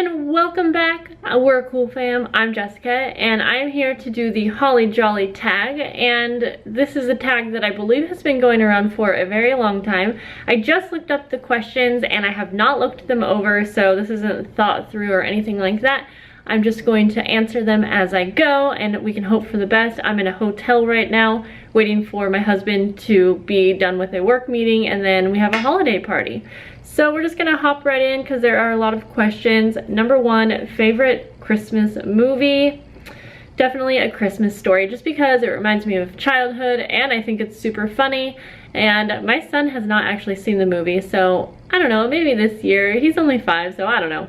and welcome back. We're a cool fam. I'm Jessica and I'm here to do the Holly Jolly tag, and this is a tag that I believe has been going around for a very long time. I just looked up the questions and I have not looked them over, so this isn't thought through or anything like that. I'm just going to answer them as I go and we can hope for the best. I'm in a hotel right now waiting for my husband to be done with a work meeting, and then we have a holiday party. So we're just gonna hop right in because there are a lot of questions. Number one, favorite Christmas movie? Definitely A Christmas Story, just because it reminds me of childhood and I think it's super funny. And my son has not actually seen the movie, so I don't know, maybe this year. He's only 5, so I don't know.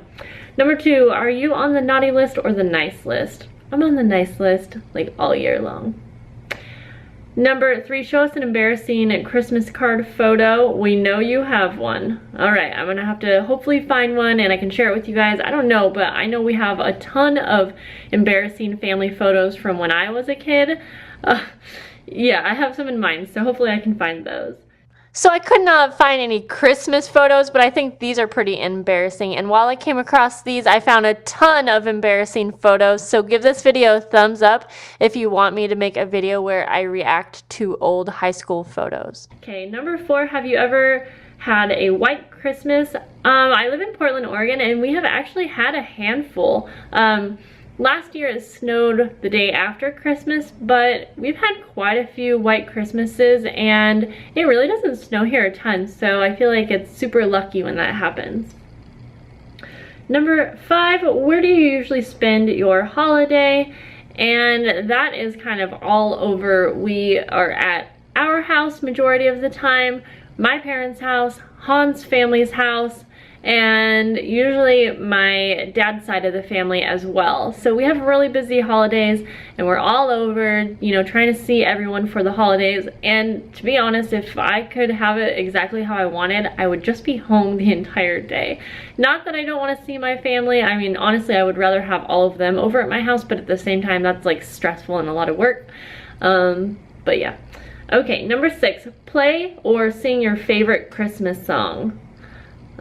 Number two, are you on the naughty list or the nice list? I'm on the nice list, like all year long. Number three, show us an embarrassing Christmas card photo. We know you have one. All right, I'm gonna have to hopefully find one and I can share it with you guys. I don't know, but I know we have a ton of embarrassing family photos from when I was a kid. Yeah, I have some in mind, so hopefully I can find those. So I could not find any Christmas photos, but I think these are pretty embarrassing. And while I came across these, I found a ton of embarrassing photos. So give this video a thumbs up if you want me to make a video where I react to old high school photos. Okay, number four, have you ever had a white Christmas? I live in Portland, Oregon, and we have actually had a handful. Last year it snowed the day after Christmas, but we've had quite a few white Christmases and it really doesn't snow here a ton, so I feel like it's super lucky when that happens. Number five, where do you usually spend your holiday? And that is kind of all over. We are at our house majority of the time, my parents' house, Han's family's house, and usually my dad's side of the family as well. So we have really busy holidays and we're all over, you know, trying to see everyone for the holidays. And to be honest, if I could have it exactly how I wanted, I would just be home the entire day. Not that I don't want to see my family. I mean, honestly, I would rather have all of them over at my house, but at the same time, that's like stressful and a lot of work. But yeah. Okay, number six, play or sing your favorite Christmas song.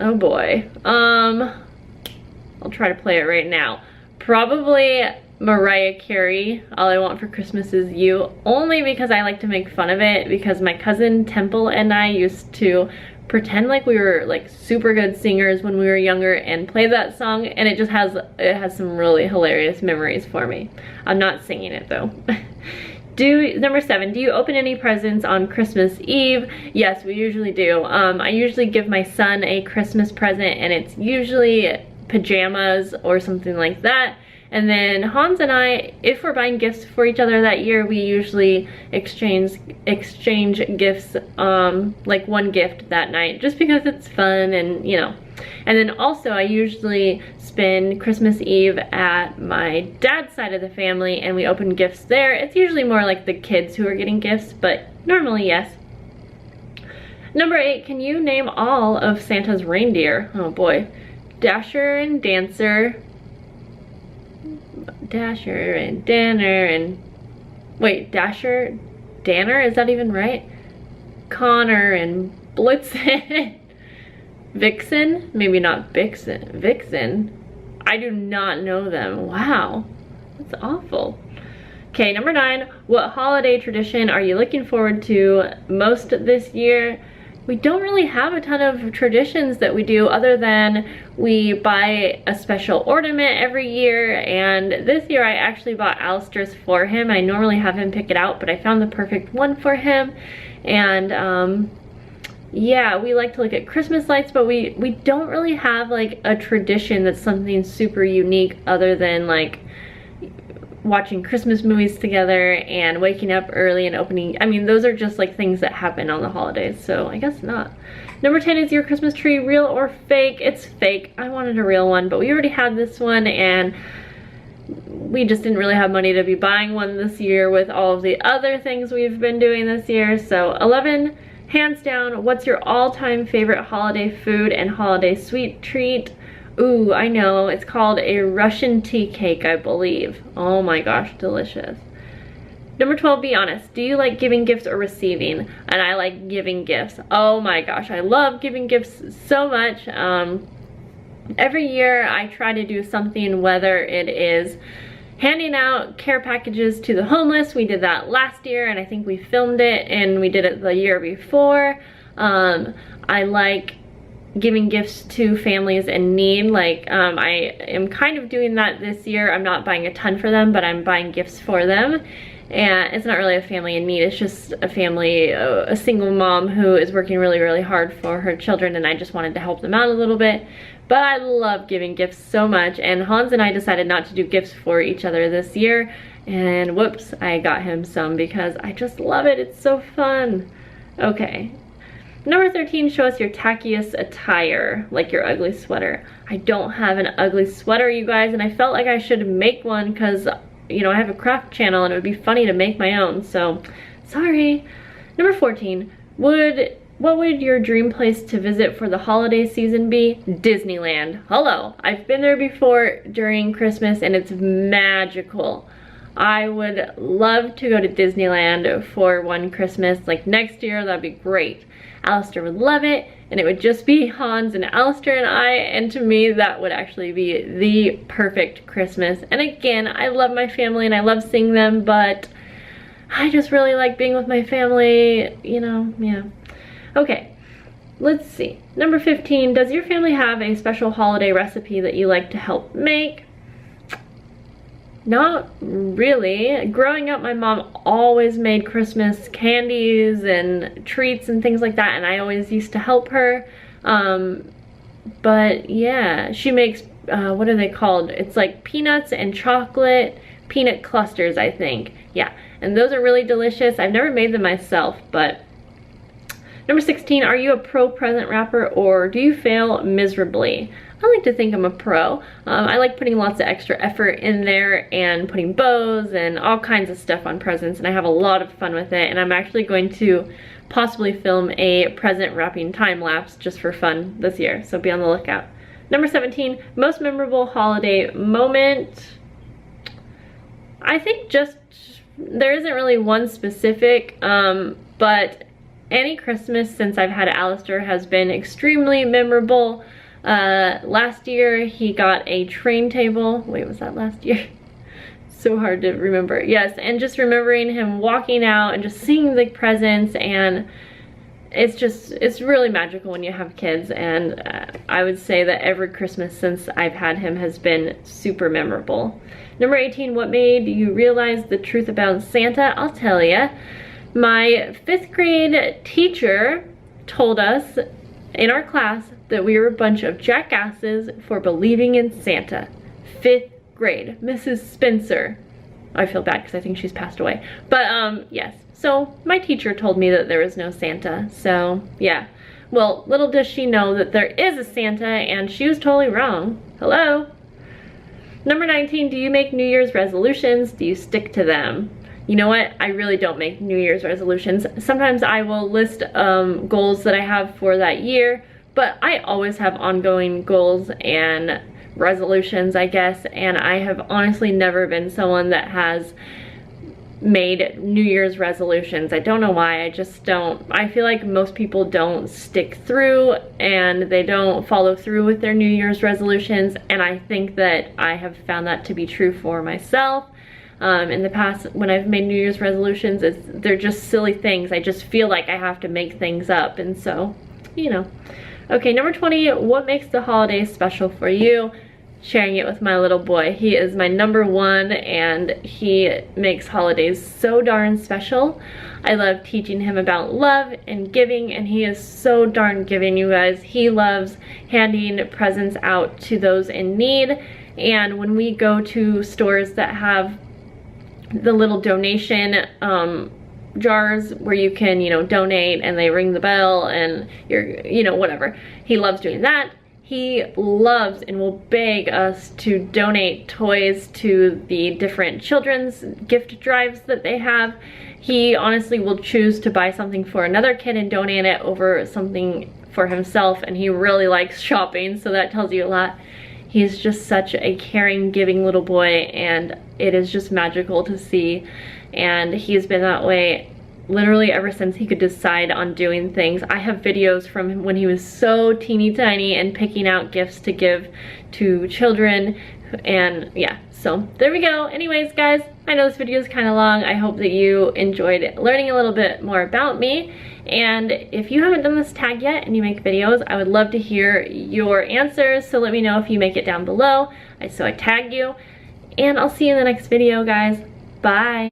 Oh boy. I'll try to play it right now. Probably Mariah Carey, All I Want for Christmas Is You, only because I like to make fun of it, because my cousin Temple and I used to pretend like we were like super good singers when we were younger and play that song, and it has some really hilarious memories for me. I'm not singing it though. Number seven, do you open any presents on Christmas Eve? Yes, we usually do. I usually give my son a Christmas present and it's usually pajamas or something like that. And then Hans and I, if we're buying gifts for each other that year, we usually exchange gifts, like one gift that night, just because it's fun and, you know. And then also I usually spend Christmas Eve at my dad's side of the family and we open gifts there. It's usually more like the kids who are getting gifts, but normally yes. Number eight, can you name all of Santa's reindeer? Oh boy. Dasher and Dancer. Dasher and Danner and... Wait, Dasher? Danner? Is that even right? Connor and Blitzen. Vixen? Maybe not Vixen. Vixen? I do not know them. Wow. That's awful. Okay, number nine. What holiday tradition are you looking forward to most this year? We don't really have a ton of traditions that we do, other than we buy a special ornament every year, and this year I actually bought Alistair's for him. I normally have him pick it out, but I found the perfect one for him. And yeah, we like to look at Christmas lights, but we don't really have like a tradition that's something super unique, other than like watching Christmas movies together and waking up early and opening. I mean, those are just like things that happen on the holidays, so I guess not. Number 10, is your Christmas tree real or fake? It's fake. I wanted a real one, but we already had this one and we just didn't really have money to be buying one this year with all of the other things we've been doing this year. So 11, hands down, what's your all-time favorite holiday food and holiday sweet treat? Ooh, I know, it's called a Russian tea cake, I believe. Oh my gosh, delicious. Number 12, be honest. Do you like giving gifts or receiving? And I like giving gifts. Oh my gosh, I love giving gifts so much. Every year I try to do something, whether it is handing out care packages to the homeless. We did that last year, and I think we filmed it, and we did it the year before. I like giving gifts to families in need. Like I am kind of doing that this year. I'm not buying a ton for them, but I'm buying gifts for them. And it's not really a family in need, it's just a family, a single mom who is working really, really hard for her children, and I just wanted to help them out a little bit. But I love giving gifts so much, and Hans and I decided not to do gifts for each other this year, and whoops, I got him some because I just love it. It's so fun. Okay. Number 13, show us your tackiest attire, like your ugly sweater. I don't have an ugly sweater, you guys, and I felt like I should make one because, you know, I have a craft channel and it would be funny to make my own, so sorry. Number 14, what would your dream place to visit for the holiday season be? Disneyland. Hello, I've been there before during Christmas and it's magical. I would love to go to Disneyland for one Christmas, like next year. That'd be great. Alistair would love it, and it would just be Hans and Alistair and I, and to me that would actually be the perfect Christmas. And again, I love my family and I love seeing them, but I just really like being with my family, you know, yeah. Okay, let's see. Number 15, does your family have a special holiday recipe that you like to help make? Not really. Growing up, my mom always made Christmas candies and treats and things like that, and I always used to help her. But yeah, she makes, what are they called? It's like peanuts and chocolate peanut clusters, I think. Yeah, and those are really delicious. I've never made them myself, but... Number 16, are you a pro present wrapper or do you fail miserably? I like to think I'm a pro. I like putting lots of extra effort in there and putting bows and all kinds of stuff on presents, and I have a lot of fun with it, and I'm actually going to possibly film a present wrapping time lapse just for fun this year, so be on the lookout. Number 17, most memorable holiday moment. I think just, there isn't really one specific, but any Christmas since I've had Alistair has been extremely memorable. Last year he got a train table. Wait, was that last year? So hard to remember. Yes, and just remembering him walking out and just seeing the presents, and it's really magical when you have kids, and I would say that every Christmas since I've had him has been super memorable. Number 18, what made you realize the truth about Santa? I'll tell ya. My 5th grade teacher told us in our class that we were a bunch of jackasses for believing in Santa. 5th grade, Mrs. Spencer. I feel bad because I think she's passed away. But yes, so my teacher told me that there was no Santa, so yeah. Well, little does she know that there is a Santa, and she was totally wrong. Hello? Number 19, do you make New Year's resolutions? Do you stick to them? You know what? I really don't make New Year's resolutions. Sometimes I will list goals that I have for that year, but I always have ongoing goals and resolutions, I guess, and I have honestly never been someone that has made New Year's resolutions. I don't know why, I just don't. I feel like most people don't stick through and they don't follow through with their New Year's resolutions, and I think that I have found that to be true for myself. In the past, when I've made New Year's resolutions, they're just silly things. I just feel like I have to make things up, and so, you know. Okay, number 20, what makes the holidays special for you? Sharing it with my little boy. He is my number one, and he makes holidays so darn special. I love teaching him about love and giving, and he is so darn giving, you guys. He loves handing presents out to those in need, and when we go to stores that have the little donation jars where you can, you know, donate and they ring the bell and you're, you know, whatever. He loves doing that. He loves and will beg us to donate toys to the different children's gift drives that they have. He honestly will choose to buy something for another kid and donate it over something for himself, and he really likes shopping, so that tells you a lot. He's just such a caring, giving little boy, and it is just magical to see, and he's been that way literally ever since he could decide on doing things. I have videos from when he was so teeny tiny and picking out gifts to give to children, and yeah, so there we go. Anyways, guys, I know this video is kind of long. I hope that you enjoyed learning a little bit more about me. And if you haven't done this tag yet and you make videos, I would love to hear your answers. So let me know if you make it down below so I tag you. And I'll see you in the next video, guys. Bye.